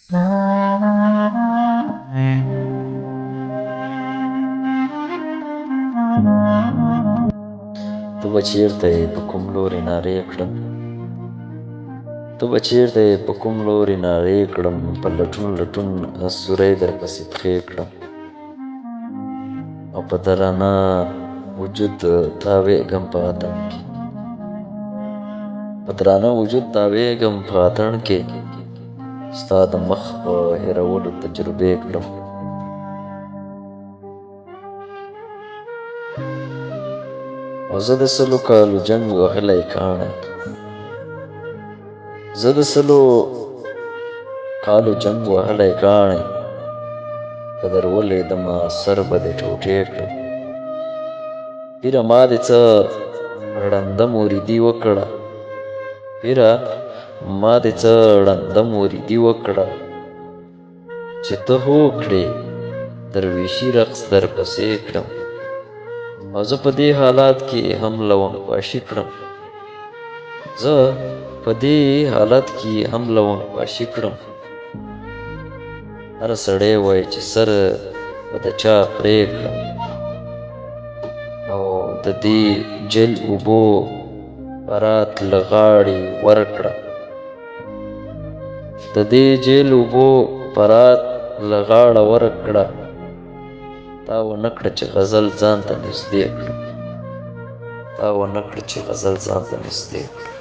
ته به چیرته یې په کوم لوري نارې کړم ته به چیرته یې په کوم لوري نارې کړم په لټون لټون سوری درپسې پښې کړم او په درانه وجود تاویږم په اتڼ کې په درانه وجود تاویږم په اتڼ کې ستا د مخ په هېرولو تجربې کړم او زه د سلو کالو جنګ وهلی کاڼی زه د سلو کالو جنګ وهلی کاڼی که در ولوېدمه سر به دې ټوټې کړم پیره ما دې څه ړنده موریدي وکړه پیره ما دې څه ړنده موریدي وکړه چې ته هو کړې درویشي رقص درپسې کړم او زه په دې حالات کې هم لونګ پاشي کړم زه په دې حالت کې هم لونګ پاشي کړم هر سړی وایي چې سر به د چا پرې کړم او د دې جل اوبو برات له غاړې ورکړه د دې جل اوبو برات له غاړه ورکړه تا ونه کړه چې غزل ځان ته نږدې کړه تا ونه کړه چې غزل ځان ته نږدې کړه